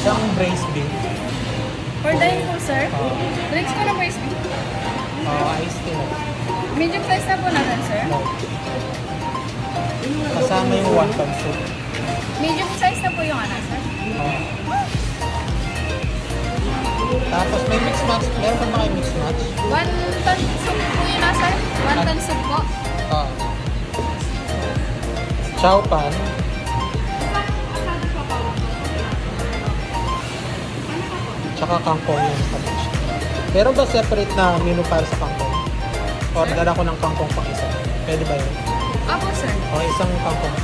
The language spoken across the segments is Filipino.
Isang braised beef. For dine po, sir. Drinks po ng braised beef. Iced tea na. Medium size na po natin, sir. No. Kasama yung wonton soup. Medium size na po yung ano, sir. Tapos may mix match. Meron pa ba kayo mix match? Wonton soup po yun na, sir. Wonton soup po. Chow pan. Tsaka kangkong yung package. Meron ba separate na menu para sa kangkong? Order ako ng kangkong pang isa. Pwede ba yun? Opo, sir. O isang kangkong.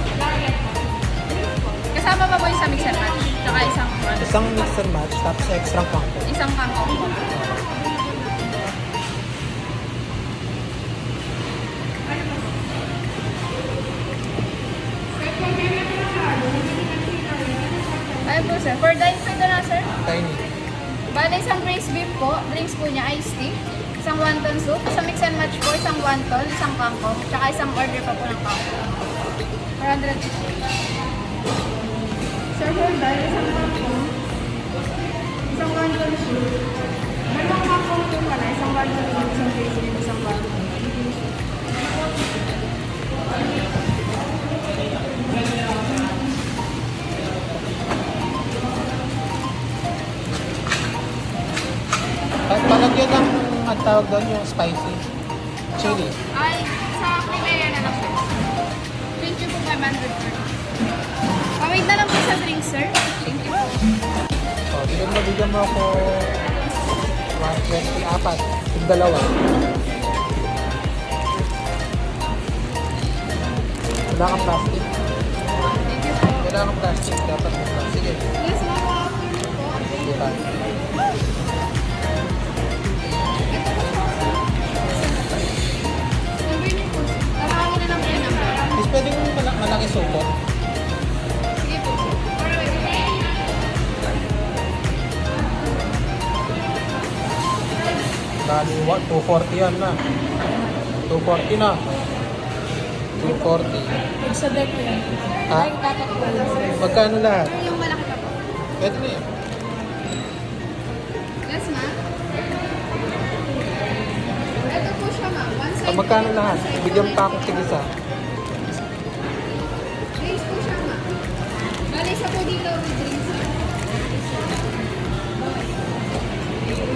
Kasama pa po yung sa mix and match. Tsaka isang Isang mix and match, tapos extra kangkong. isang kangkong po. Ayun po, sir. For dine po ito na, sir. Tiny. Bale, isang braised beef po. Drinks po niya, iced tea. Isang wonton soup. Isang mix and match po. Isang wonton. Isang kangkong. Tsaka isang order pa po ng kangkong. 450. Sir, for dine, isang kangkong. Isang wonton soup. Dalawang kangkong po pala. Isang wonton soup. Isang braised beef. Isang wonton. Palagyan ng ang tawag doon yung spicy. Chili. Ay, sa Primera na lang, sir. 20 po 500, sir. Pawait na lang po sa drink, sir. Thank you po. Bigyan mo ako 124. Yung dalawa. Wala kang plastic. Thank you po. Wala kang plastic. Dapat mo plastic. Sige. Yes, mga afternoon po. Diba? Number niyo po, sir. Tawagin na lang po yung number. Is pwede mo malaki suko? Sige po, sir. Bali, 240 yan na. 240 na. 240. Sa deck po yan. Ha? Ay, tatak po lang, sir. Magkano lahat? Yung malaki na po. Pwede na yan. Yes, ma'am. Ito po siya, ma'am. One side. Magkano lahat? Bigyan pa akong tig-isa. Drinks po siya, ma'am. Bali, isa po dito with drinks, ma'am.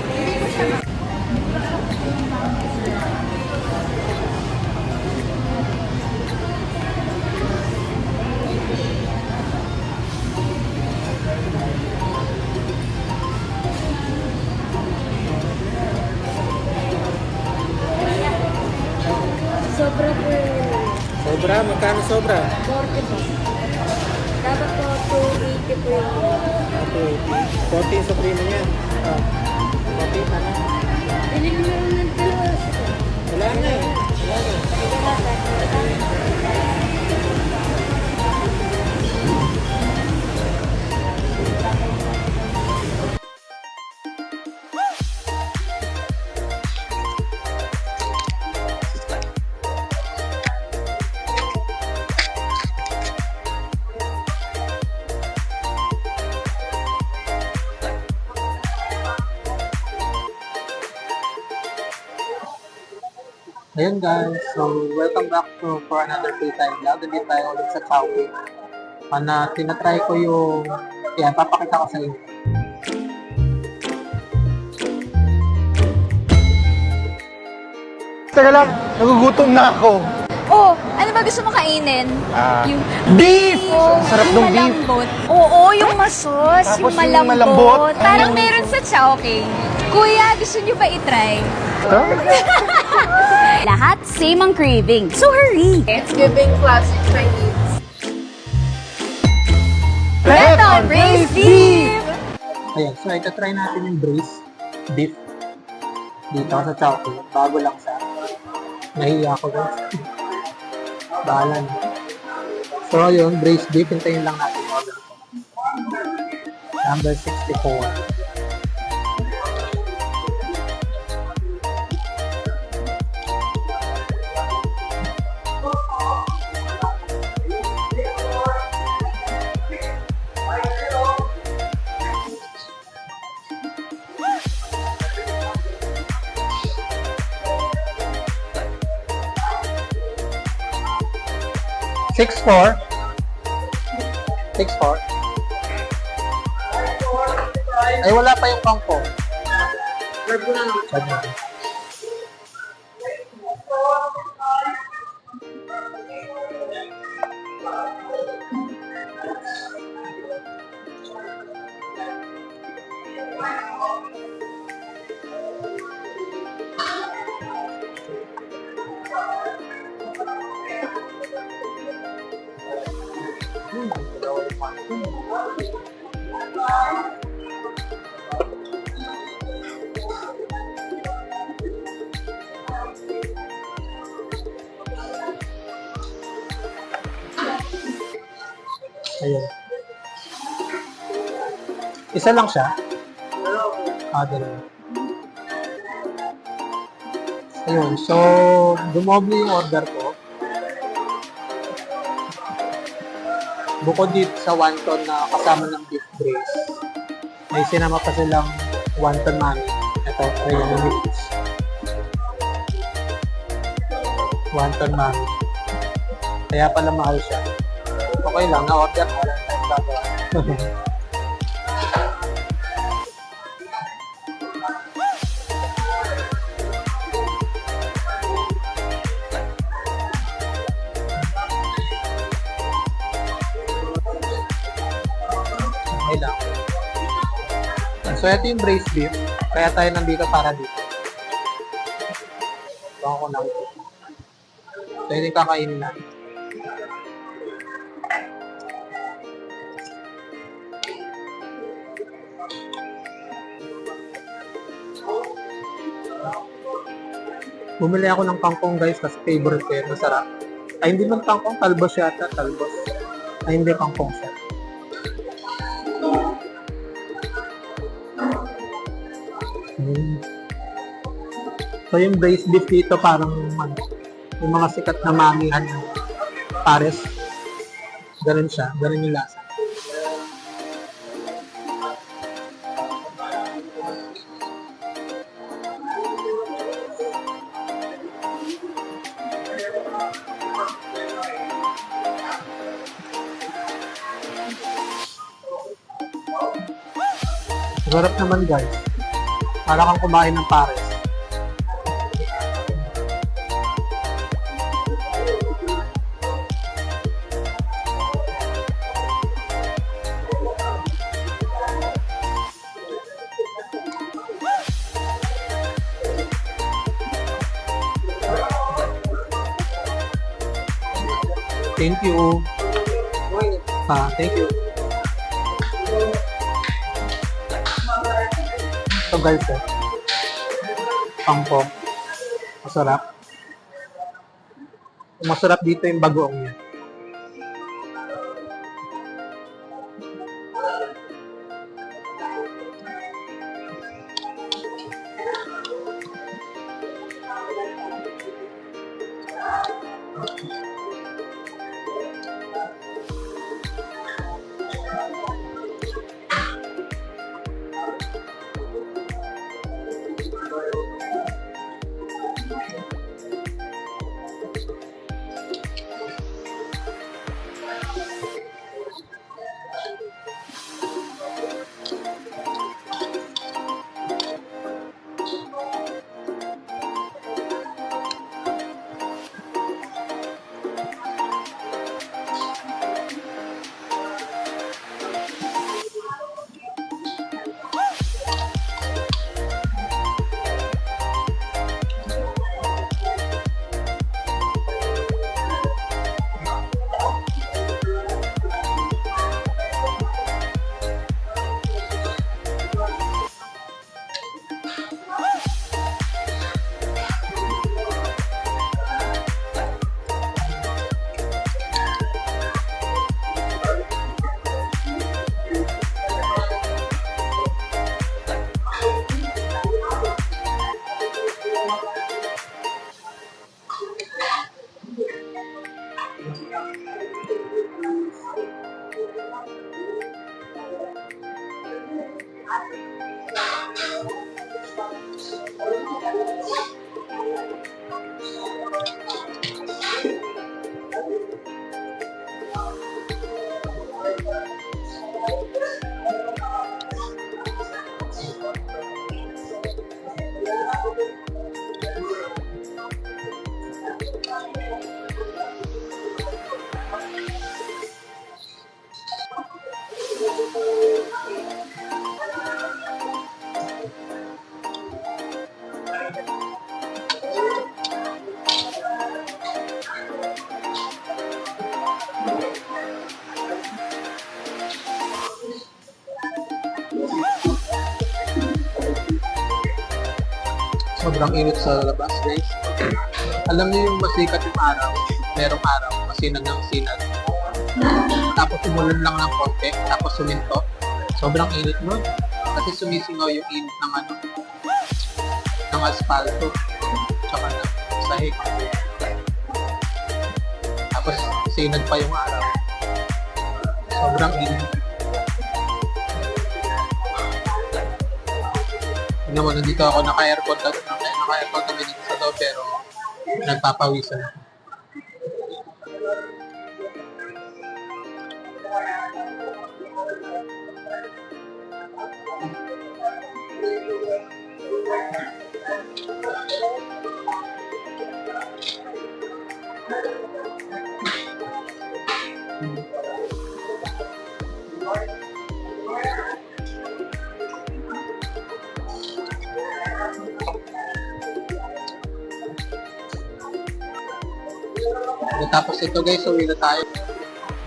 Hindi po siya, ma'am. Sobra po Sobra? Magkano sobra? 40 po. Dapat po 280 po yung 40 yung supremo niyan. 40 na na. Piling mo rin ng dalawa. Wala na. Wala na. Ayun guys, so welcome back for another playtime vlog. Nandito tayo ulit sa Chowking. Tinatry ko yung, yan, papakita ko sa inyo. Teka lang, nagugutom na ako. Oh, ano ba gusto mo kainin? Yung Beef! Oh, Sarap yung ng beef. malambot. Oo, yung masos, Tapos yung yung malambot. malambot. Parang meron sa Chowking. Kuya, gusto niyo ba itry? Lahat same ang craving. So hurry! It's giving classic Chinese. Ito, braised beef! Ayan, so ito try natin yung braised beef dito sa Chowking. Bago lang sa nahiya ako guys. Bahala na. So yun, braised beef, hintayin lang natin order ko. Number 64. 6'4". 6'4". Ay, wala pa yung kangkong. Serve ko na lang. Serve na. Ayun. Isa lang siya? Dalawa. Ayun. So, dumoble yung order ko. Bukod dito sa wonton na kasama ng beef brace, may sinama pa silang wonton mami. Ito, ayun yung mix. Wonton mami. Kaya pala mahal siya. Okay lang, na-order mo lang tayo gagawa. Okay lang. So, ito yung braised beef. Kaya tayo nandito para dito. Baka ko lang. So, ito yung kakainin natin. Bumili ako ng kangkong guys kasi favorite ko yun. Masarap. Ay, hindi man kangkong. Talbos yata. Talbos. Ay, hindi kangkong siya. So, yung braised beef dito parang yung mga sikat na mamihan ng pares. Ganun siya. Ganun yung lasa. Sarap naman guys. Para kang kumain ng pares. Thank you. Thank you. Ito guys kangkong. Masarap. Masarap dito yung bagoong niya. Sobrang init sa labas, guys. Alam niyo yung masikat yung araw, merong araw, masinag ng sinag. Tapos umulan lang ng konti, tapos suminto. Sobrang init nun. Kasi sumisingaw yung init ng ng asfalto. Tsaka ng sahig. Tapos sinag pa yung araw. Sobrang init. Tignan mo, nandito ako naka-aircon kami dito sa loob, pero nagpapawisan ako. Tapos ito guys, uwi na tayo.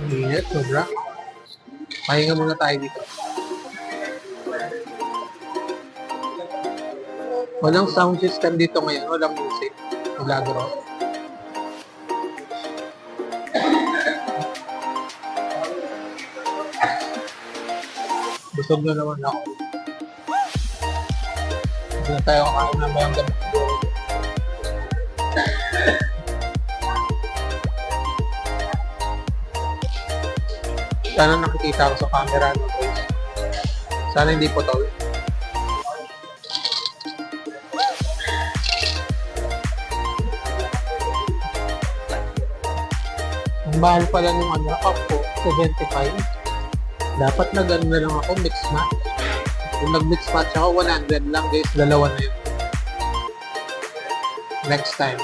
Init, sobra. Pahinga muna tayo dito. Walang sound system dito ngayon, walang music. Milagro. Busog na naman ako. Hindi na tayo kakain na mayang gabi. Sana nakikita ko sa camera, no, guys. Sana hindi putol. Ang mahal pala nung ako, 75. Dapat na gano'n na lang ako, mix match. Kung nag-mix match ako, 100 lang, guys. Dalawa na yun. Next time.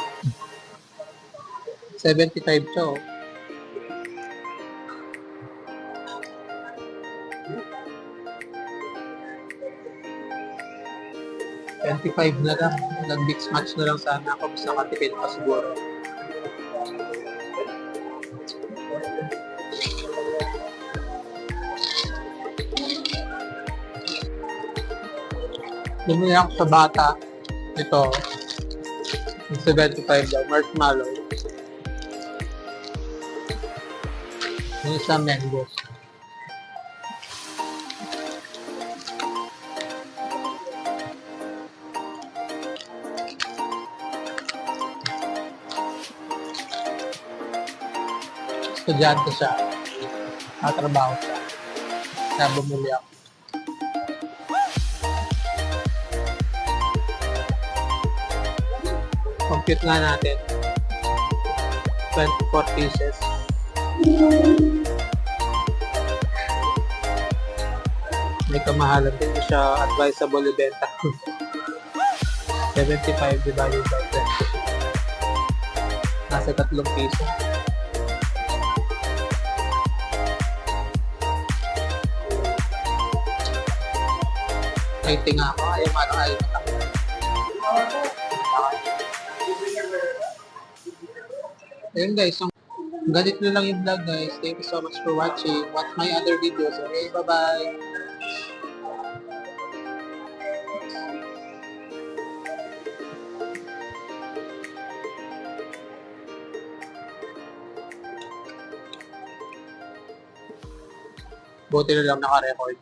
75 siya, oh. $25 na lang. Nag-mix match na lang sana ako. Mas nakatipid pa siguro. Bumili ako sa bata. Ito. Yung 75 daw. Marshmallow. Yung isa mango. Estudyante siya. Nakatrabaho siya. Kaya bumili ako. Compute nga natin. 24 pieces. May kamahalan din. Hindi siya advisable ibenta. 75 divided by 20. Nasa 3 piso. Ay, tinga ako. Ayaw ayaw. Ayun guys, so, ganit na lang yung vlog guys. Thank you so much for watching. Watch my other videos. Okay, bye-bye. Buti na lang naka-record.